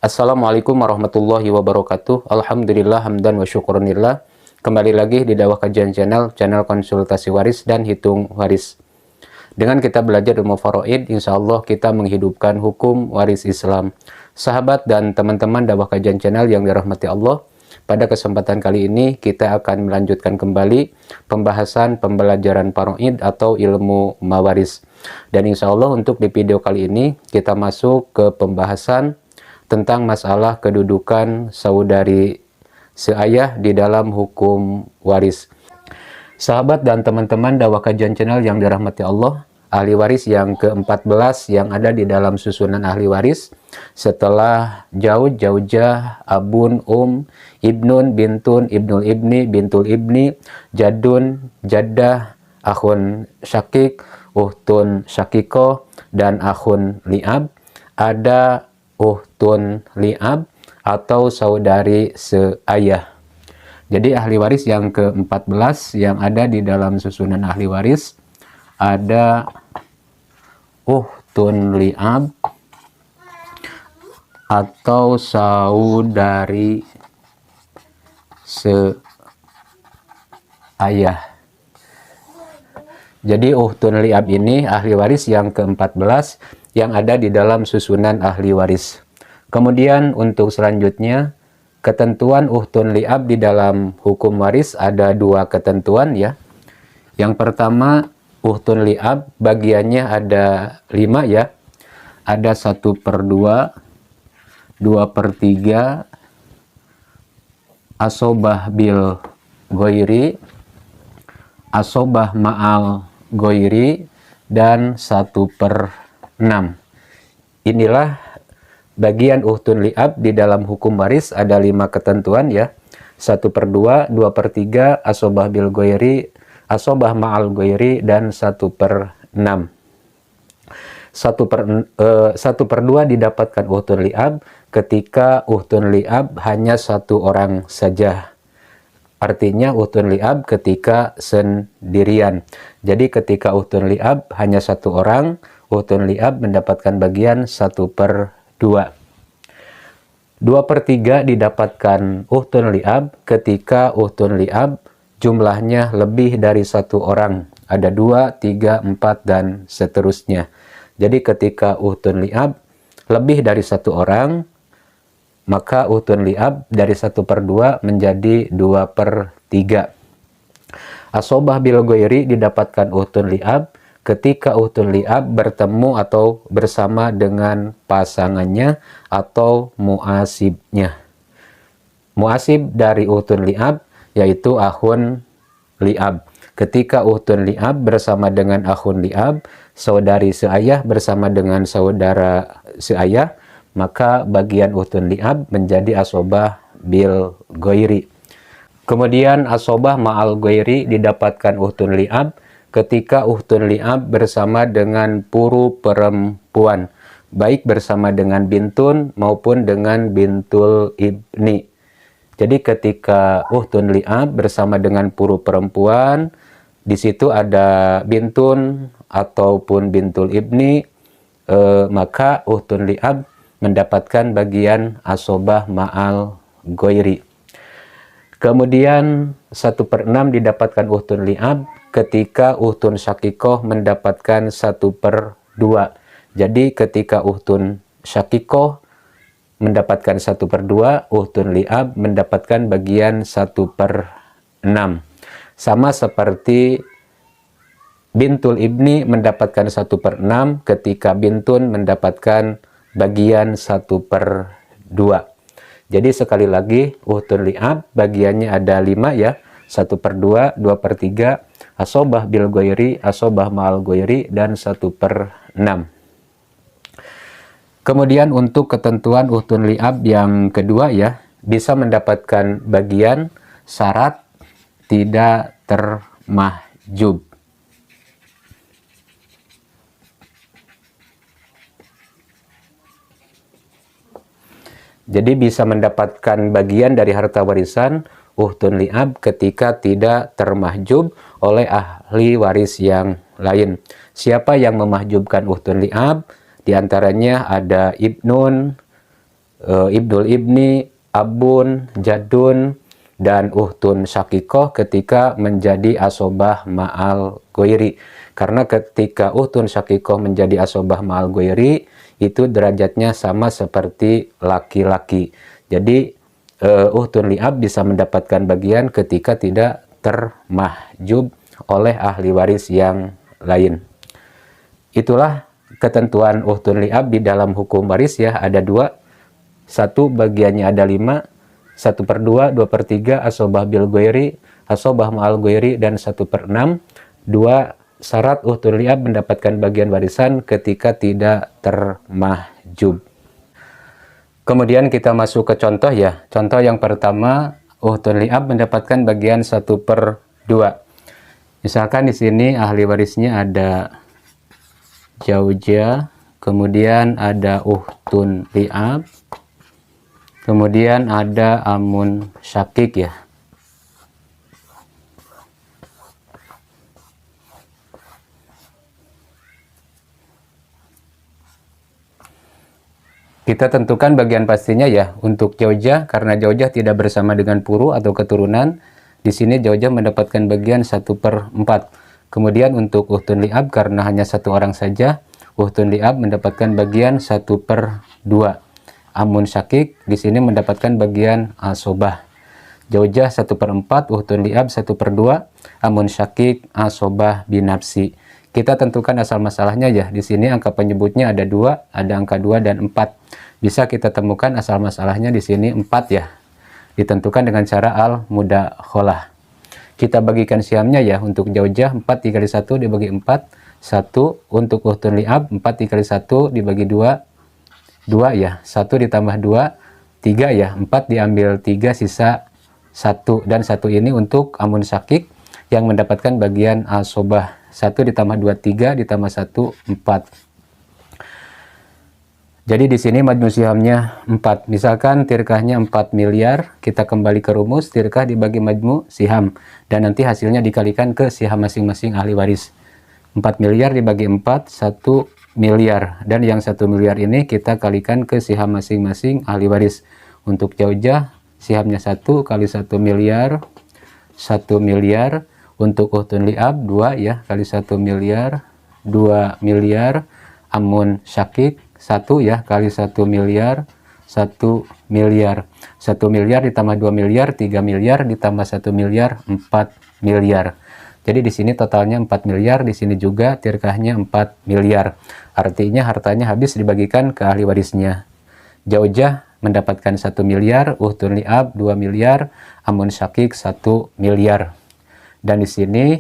Assalamualaikum warahmatullahi wabarakatuh. Alhamdulillah hamdan wa syukuranillah. Kembali lagi di Dakwah Kajian channel konsultasi waris dan hitung waris. Dengan kita belajar ilmu faraid, insya Allah kita menghidupkan hukum waris Islam. Sahabat dan teman-teman Dakwah Kajian channel yang dirahmati Allah, pada kesempatan kali ini kita akan melanjutkan kembali pembahasan pembelajaran faraid atau ilmu mawaris. Dan insya Allah untuk di video kali ini kita masuk ke pembahasan tentang masalah kedudukan saudari seayah di dalam hukum waris. Sahabat dan teman-teman Dakwah Kajian channel yang dirahmati Allah, ahli waris yang ke-14 yang ada di dalam susunan ahli waris setelah Jaud, Jaujah, Abun, Ibnun, Bintun, Ibnul Ibni, Bintul Ibni, Jadun, Jaddah, Akhun Syakik, Uhtun Syakiko, dan Akhun Li'ab. Ada Uhtun Li'ab atau saudari seayah. Jadi ahli waris yang ke-14 yang ada di dalam susunan ahli waris ada Uhtun Li'ab atau saudari seayah. Jadi Uhtun Li'ab ini ahli waris yang ke-14 yang ada di dalam susunan ahli waris. Kemudian untuk selanjutnya, ketentuan Uhtun Li'ab di dalam hukum waris ada dua ketentuan ya. Yang pertama, Uhtun Li'ab bagiannya ada 5 ya. Ada 1/2, 2/3, asobah bil goiri, asobah ma'al goiri, dan 1/6. Inilah bagian Uhtun Li'ab di dalam hukum waris ada 5 ketentuan ya. 1/2, 2/3, asobah bil goiri, asobah ma'al goiri, dan 1/6. 1/2 didapatkan Uhtun Li'ab ketika Uhtun Li'ab hanya satu orang saja. Artinya Uhtun Li'ab ketika sendirian. Jadi ketika Uhtun Li'ab hanya satu orang, Uhtun Li'ab mendapatkan bagian 1/2. 2/3 didapatkan Uhtun Li'ab ketika Uhtun Li'ab jumlahnya lebih dari satu orang. Ada 2, 3, 4, dan seterusnya. Jadi ketika Uhtun Li'ab lebih dari satu orang, maka Uhtun Li'ab dari 1/2 menjadi 2/3. Asobah bil goiri didapatkan Uhtun Li'ab ketika Uhtun Li'ab bertemu atau bersama dengan pasangannya atau muasibnya. Muasib dari Uhtun Li'ab yaitu Akhun Li'ab. Ketika Uhtun Li'ab bersama dengan Akhun Li'ab, saudari seayah bersama dengan saudara seayah, maka bagian Uhtun Li'ab menjadi asobah bil goiri. Kemudian asobah ma'al goiri didapatkan Uhtun Li'ab ketika Uhtun Li'ab bersama dengan puru perempuan, baik bersama dengan bintun maupun dengan bintul ibni. Jadi ketika Uhtun Li'ab bersama dengan puru perempuan, di situ ada bintun ataupun bintul ibni, maka Uhtun Li'ab mendapatkan bagian asobah ma'al goiri. Kemudian 1/6 didapatkan Uhtun Li'ab ketika Uhtun Syakikoh mendapatkan 1/2. Jadi ketika Uhtun Syakikoh mendapatkan 1/2, Uhtun Li'ab mendapatkan bagian 1/6. Sama seperti bintul ibni mendapatkan 1/6 ketika bintun mendapatkan bagian 1/2. Jadi sekali lagi Uhtun Li'ab bagiannya ada 5 ya. 1/2, 2/3, asobah bil goiri, asobah ma'al goiri, dan 1/6. Kemudian untuk ketentuan Uhtun Li'ab yang kedua ya, bisa mendapatkan bagian syarat tidak termahjub. Jadi bisa mendapatkan bagian dari harta warisan Uhtun Li'ab ketika tidak termahjub oleh ahli waris yang lain. Siapa yang memahjubkan Uhtun Li'ab? Di antaranya ada Ibnun, ibnul ibni, abun, jadun, dan uhtun syakikoh ketika menjadi asobah ma'al goiri. Karena ketika uhtun syakikoh menjadi asobah ma'al goiri, itu derajatnya sama seperti laki-laki. Jadi uhtun li'ab bisa mendapatkan bagian ketika tidak termahjub oleh ahli waris yang lain. Itulah ketentuan uhtun li'ab di dalam hukum waris ya, ada dua. Satu, bagiannya ada 5, 1/2, 2/3, asobah bil goiri, asobah ma'al goiri, dan 1/6. Dua, syarat uhtun li'ab mendapatkan bagian warisan ketika tidak termahjub. Kemudian kita masuk ke contoh ya. Contoh yang pertama, uhtun li'ab mendapatkan bagian 1/2. Misalkan di sini ahli warisnya ada zaujah, kemudian ada uhtun li'ab, kemudian ada amun syakik ya. Kita tentukan bagian pastinya ya. Untuk zaujah, karena zaujah tidak bersama dengan puru atau keturunan, di sini zaujah mendapatkan bagian 1/4. Kemudian untuk uhtun li'ab, karena hanya satu orang saja, uhtun li'ab mendapatkan bagian 1/2. Amun syakik di sini mendapatkan bagian asobah. Zaujah 1/4, uhtun li'ab 1/2, amun syakik asobah binafsi. Kita tentukan asal masalahnya ya. Di sini angka penyebutnya ada 2, ada angka 2 dan 4. Bisa kita temukan asal masalahnya di sini 4 ya. Ditentukan dengan cara al-mudakhalah. Kita bagikan siamnya ya. Untuk zaujah 4 dikali 1 dibagi 4, 1. Untuk uhtun li'ab 4 dikali 1 dibagi 2, 2 ya. 1 ditambah 2, 3 ya. 4 diambil 3, sisa 1. Dan 1 ini untuk amun syakik yang mendapatkan bagian asobah. 1 ditambah 2, 3, ditambah 1, 4. Jadi di sini majmu sihamnya 4. Misalkan tirkahnya 4 miliar, kita kembali ke rumus, tirkah dibagi majmu siham. Dan nanti hasilnya dikalikan ke siham masing-masing ahli waris. 4 miliar dibagi 4, 1 miliar. Dan yang 1 miliar ini kita kalikan ke siham masing-masing ahli waris. Untuk zaujah, sihamnya 1 kali 1 miliar, 1 miliar. Untuk uhtun li'ab 2 ya, kali 1 miliar, 2 miliar. Amun syakik 1 ya, kali 1 miliar, 1 miliar. 1 miliar ditambah 2 miliar, 3 miliar, ditambah 1 miliar, 4 miliar. Jadi di sini totalnya 4 miliar, di sini juga tirkahnya 4 miliar. Artinya hartanya habis dibagikan ke ahli warisnya. Zaujah mendapatkan 1 miliar, uhtun li'ab 2 miliar, amun syakik 1 miliar. Dan di sini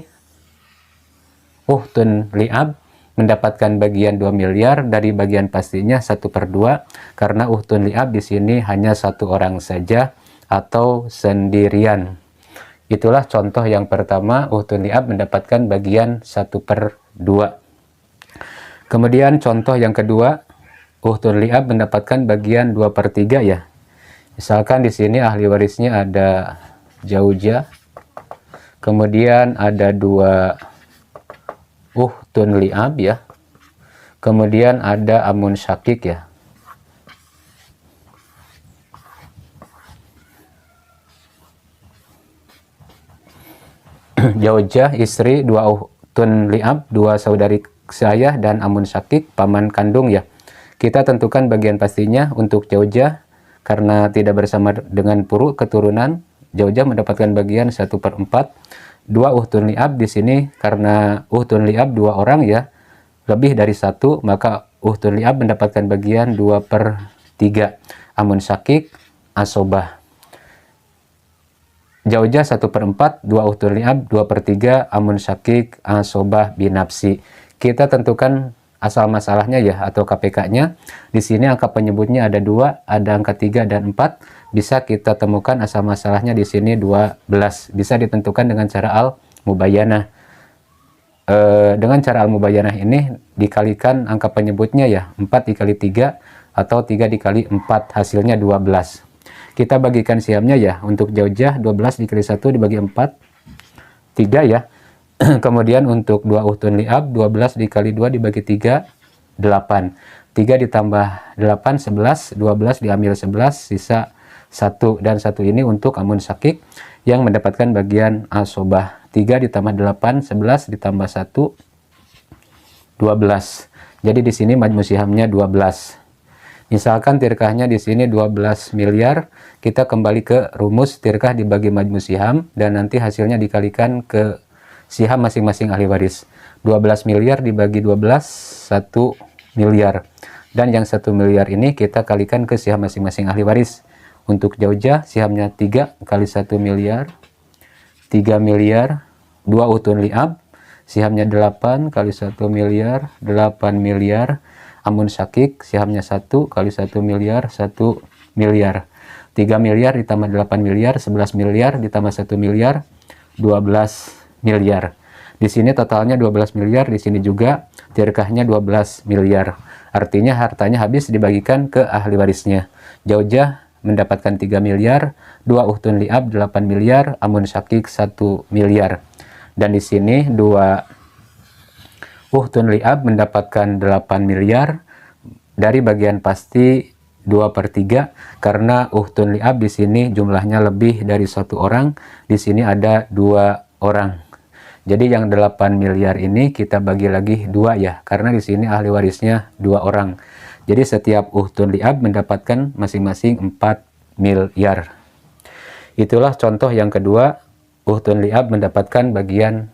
uhtun li'ab mendapatkan bagian 2 miliar dari bagian pastinya 1/2, karena uhtun li'ab di sini hanya satu orang saja atau sendirian. Itulah contoh yang pertama, uhtun li'ab mendapatkan bagian 1/2. Kemudian contoh yang kedua, uhtun li'ab mendapatkan bagian 2/3 ya. Misalkan di sini ahli warisnya ada zaujah, kemudian ada 2 uhtun li'ab ya, kemudian ada amun syakik ya. Zaujah istri, 2 uhtun li'ab, 2 saudari saya, dan amun syakik paman kandung ya. Kita tentukan bagian pastinya. Untuk zaujah, karena tidak bersama dengan puru keturunan, zaujah mendapatkan bagian 1/4. 2 uhtun li'ab di sini, karena uhtun li'ab 2 orang ya, lebih dari 1, maka uhtun li'ab mendapatkan bagian 2/3. Amun syakik asobah. Zaujah 1/4, 2 uhtun li'ab 2/3, amun syakik asobah binafsi. Kita tentukan asal masalahnya ya, atau KPK-nya. Di sini angka penyebutnya ada 2, ada angka 3 dan 4. Bisa kita temukan asal masalahnya di sini 12. Bisa ditentukan dengan cara al-mubayyanah. Dengan cara al-mubayyanah ini dikalikan angka penyebutnya ya, 4 dikali 3 atau 3 dikali 4, hasilnya 12. Kita bagikan siamnya ya. Untuk zaujah 12 dikali 1 dibagi 4, 3 ya. Kemudian untuk 2 uhtun li'ab 12 dikali 2 dibagi 3, 8. 3 ditambah 8, 11, 12 diambil 11, sisa 1. Dan 1 ini untuk amun sakik yang mendapatkan bagian asobah. 3 ditambah 8, 11 ditambah 1, 12. Jadi di sini majmu sihamnya 12. Misalkan tirkahnya di sini 12 miliar, kita kembali ke rumus tirkah dibagi majmu siham dan nanti hasilnya dikalikan ke siham masing-masing ahli waris. 12 miliar dibagi 12, 1 miliar. Dan yang 1 miliar ini kita kalikan ke siham masing-masing ahli waris. Untuk Jaujah sihamnya 3 kali 1 miliar, 3 miliar, 2 utun li'ab, sihamnya 8 kali 1 miliar, 8 miliar. Amun sakik sihamnya 1 kali 1 miliar, 1 miliar. 3 miliar ditambah 8 miliar, 11 miliar ditambah 1 miliar, 12 miliar. Di sini totalnya 12 miliar, di sini juga tirkahnya 12 miliar. Artinya hartanya habis dibagikan ke ahli warisnya. Jaujah mendapatkan 3 miliar, 2 uhtun li'ab 8 miliar, amun syakik 1 miliar. Dan di sini 2 uhtun li'ab mendapatkan 8 miliar, dari bagian pasti 2/3 karena uhtun li'ab di sini jumlahnya lebih dari 1 orang, di sini ada 2 orang. Jadi yang 8 miliar ini kita bagi lagi 2 ya, karena di sini ahli warisnya 2 orang. Jadi setiap uhtun li'ab mendapatkan masing-masing 4 miliar. Itulah contoh yang kedua, uhtun li'ab mendapatkan bagian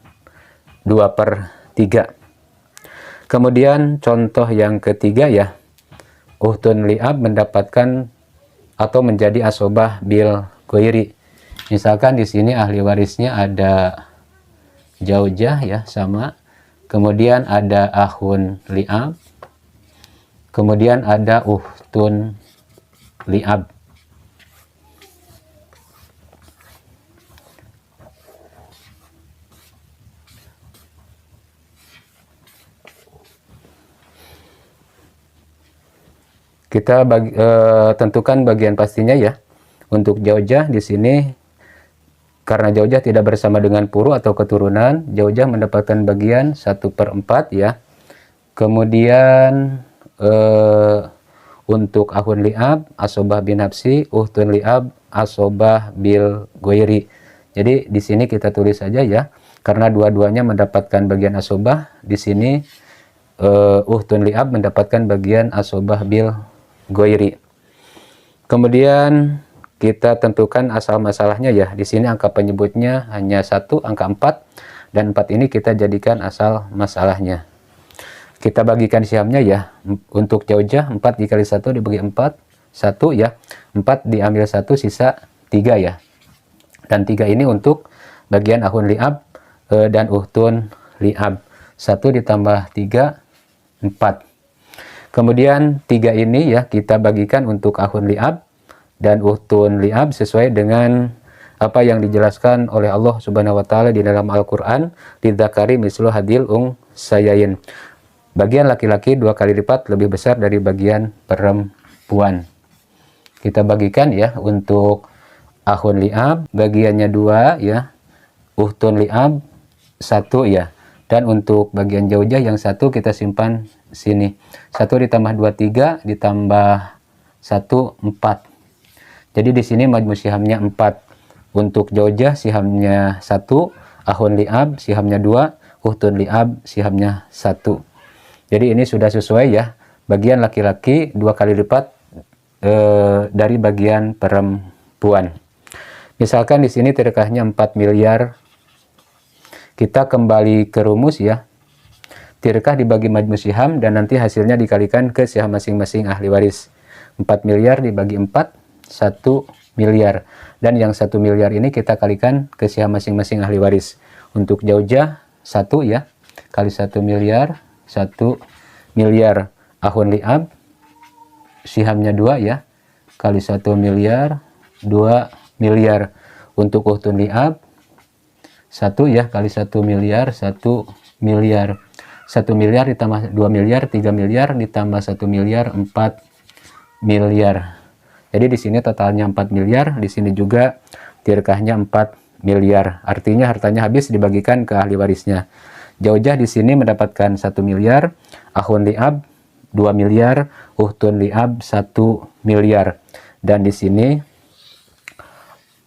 2/3. Kemudian contoh yang ketiga ya, uhtun li'ab mendapatkan atau menjadi asobah bil ghairi. Misalkan di sini ahli warisnya ada Jaujah ya, sama. Kemudian ada ahun li'ab. Kemudian ada uhtun li'ab. Kita tentukan bagian pastinya ya. Untuk Jaujah di sini karena Jaujah tidak bersama dengan puru atau keturunan, Jaujah mendapatkan bagian 1/4 ya. Kemudian untuk ahun li'ab, asobah bin nafsi, uhtun li'ab, asobah bil ghairi. Jadi di sini kita tulis saja ya, karena dua-duanya mendapatkan bagian asobah. Di sini uhtun li'ab mendapatkan bagian asobah bil ghairi. Kemudian kita tentukan asal masalahnya ya. Di sini angka penyebutnya hanya 1, angka 4, dan 4 ini kita jadikan asal masalahnya. Kita bagikan sihamnya ya. Untuk Jaujah 4 dikali 1 dibagi 4, 1 ya. 4 diambil 1, sisa 3 ya. Dan 3 ini untuk bagian ahun li'ab dan uhtun li'ab. 1 ditambah 3, 4. Kemudian 3 ini ya kita bagikan untuk ahun li'ab dan uhtun li'ab sesuai dengan apa yang dijelaskan oleh Allah Subhanahu wa taala di dalam Al-Qur'an, lidzakari mislu hadil sayain. Bagian laki-laki 2 kali lipat lebih besar dari bagian perempuan. Kita bagikan ya, untuk ahun li'ab bagiannya 2 ya, uhtun li'ab 1 ya. Dan untuk bagian Jaujah yang 1 kita simpan sini. 1 ditambah 2 3 ditambah 1 4. Jadi di sini majmu sihamnya 4. Untuk Jaujah sihamnya 1, ahun li'ab sihamnya 2, uhtun li'ab sihamnya 1. Jadi ini sudah sesuai ya. Bagian laki-laki 2 kali lipat dari bagian perempuan. Misalkan di sini tirkahnya 4 miliar. Kita kembali ke rumus ya. Tirkah dibagi majmu siham dan nanti hasilnya dikalikan ke siham masing-masing ahli waris. 4 miliar dibagi 4, 1 miliar. Dan yang 1 miliar ini kita kalikan ke siham masing-masing ahli waris. Untuk Jaujah 1 ya, kali 1 miliar, 1 miliar. Ahun li'ab sihamnya 2 ya, kali 1 miliar, 2 miliar. Untuk uhtun li'ab 1 ya, kali 1 miliar, 1 miliar. 1 miliar ditambah 2 miliar, 3 miliar ditambah 1 miliar, 4 miliar. Jadi di sini totalnya 4 miliar, di sini juga tirkahnya 4 miliar. Artinya hartanya habis dibagikan ke ahli warisnya. Jaujah di sini mendapatkan 1 miliar, ahun li'ab 2 miliar, ukhtun li'ab 1 miliar. Dan di sini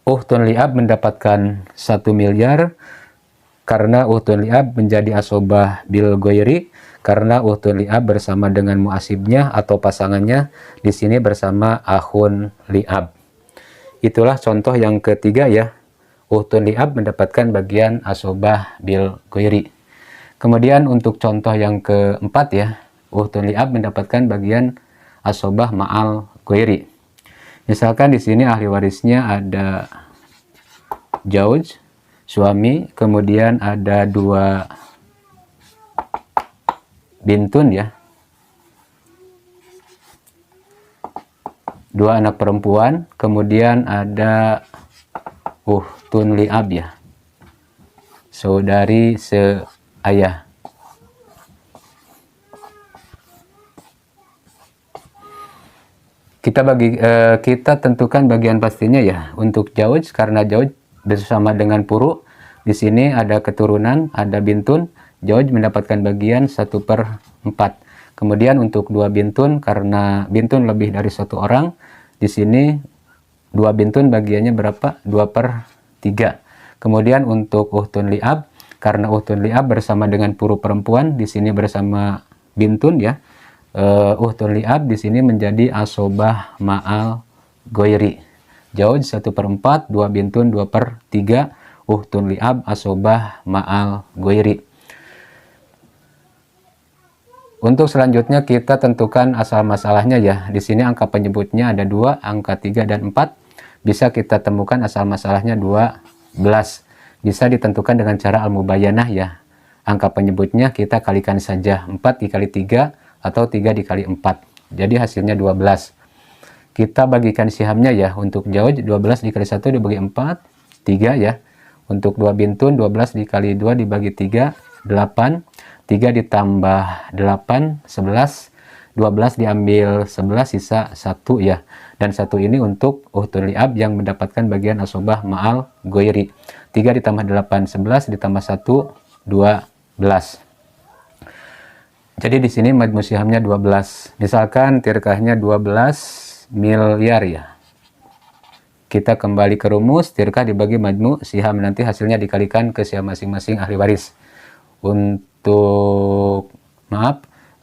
ukhtun li'ab mendapatkan 1 miliar karena ukhtun li'ab menjadi asobah bil ghairi, karena ukhtun li'ab bersama dengan muasibnya atau pasangannya di sini bersama akhun li'ab. Itulah contoh yang ketiga ya. Ukhtun li'ab mendapatkan bagian asobah bil ghairi. Kemudian untuk contoh yang keempat ya, ukhtun li'ab mendapatkan bagian asobah ma'al ghairi. Misalkan di sini ahli warisnya ada zauj, suami, kemudian ada 2 bintun ya, 2 anak perempuan, kemudian ada ukhtun li'ab ya, saudari seayah. Kita tentukan bagian pastinya ya. Untuk zauj, karena zauj bersama dengan puru, di sini ada keturunan, ada bintun, zauj mendapatkan bagian 1/4. Kemudian untuk 2 bintun, karena bintun lebih dari 1 orang, di sini 2 bintun bagiannya berapa? 2/3. Kemudian untuk ukhtun li'ab, karena ukhtun li'ab bersama dengan puru perempuan, di sini bersama bintun ya. Ukhtun li'ab di sini menjadi asobah ma'al ghairi. Zauj 1/4, 2 bintun 2/3, ukhtun li'ab asobah ma'al ghairi. Untuk selanjutnya kita tentukan asal masalahnya ya. Di sini angka penyebutnya ada 2, angka 3 dan 4. Bisa kita temukan asal masalahnya 12. Bisa ditentukan dengan cara al-mubayyanah ya. Angka penyebutnya kita kalikan saja, 4 dikali 3 atau 3 dikali 4. Jadi hasilnya 12. Kita bagikan sihamnya ya. Untuk zauj 12 dikali 1 dibagi 4, 3 ya. Untuk 2 bintun 12 dikali 2 dibagi 3, 8. 3 ditambah 8, 11. 12 diambil 11, sisa 1 ya. Dan 1 ini untuk ukhtun li'ab yang mendapatkan bagian asobah ma'al ghairi. 3 ditambah 8, 11, ditambah 1, 12. Jadi di sini majmu sihamnya 12. Misalkan tirkahnya 12 miliar ya. Kita kembali ke rumus, tirkah dibagi majmu siham, nanti hasilnya dikalikan ke siham masing-masing ahli waris. Untuk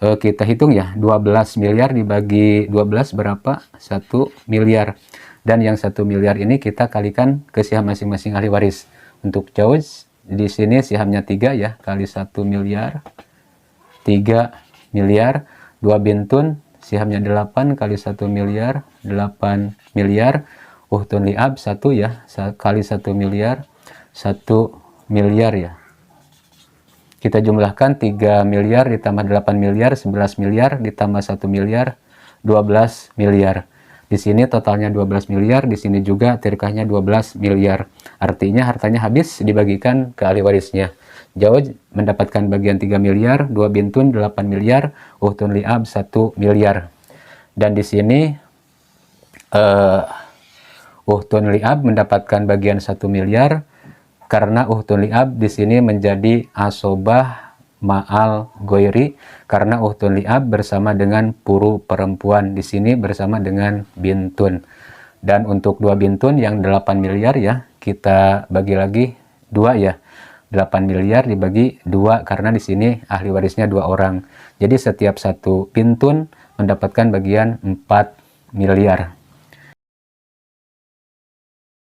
kita hitung ya, 12 miliar dibagi 12 berapa? 1 miliar. Dan yang 1 miliar ini kita kalikan ke siham masing-masing ahli waris. Untuk zauj di sini sihamnya 3 ya, kali 1 miliar. 3 miliar, 2 bintun sihamnya 8 kali 1 miliar, 8 miliar, ukhtun li'ab 1 ya, kali 1 miliar, 1 miliar ya. Kita jumlahkan 3 miliar ditambah 8 miliar, 11 miliar, ditambah 1 miliar, 12 miliar. Di sini totalnya 12 miliar, di sini juga tirkahnya 12 miliar. Artinya hartanya habis dibagikan ke ahli warisnya. Zauj mendapatkan bagian 3 miliar, 2 bintun 8 miliar, ukhtun li'ab 1 miliar. Dan di sini ukhtun li'ab mendapatkan bagian 1 miliar karena ukhtun li'ab di sini menjadi asobah ma'al ghairi, karena ukhtun li'ab bersama dengan puru perempuan, di sini bersama dengan bintun. Dan untuk 2 bintun yang 8 miliar ya, kita bagi lagi 2 ya. 8 miliar dibagi 2 karena di sini ahli warisnya 2 orang. Jadi setiap 1 bintun mendapatkan bagian 4 miliar.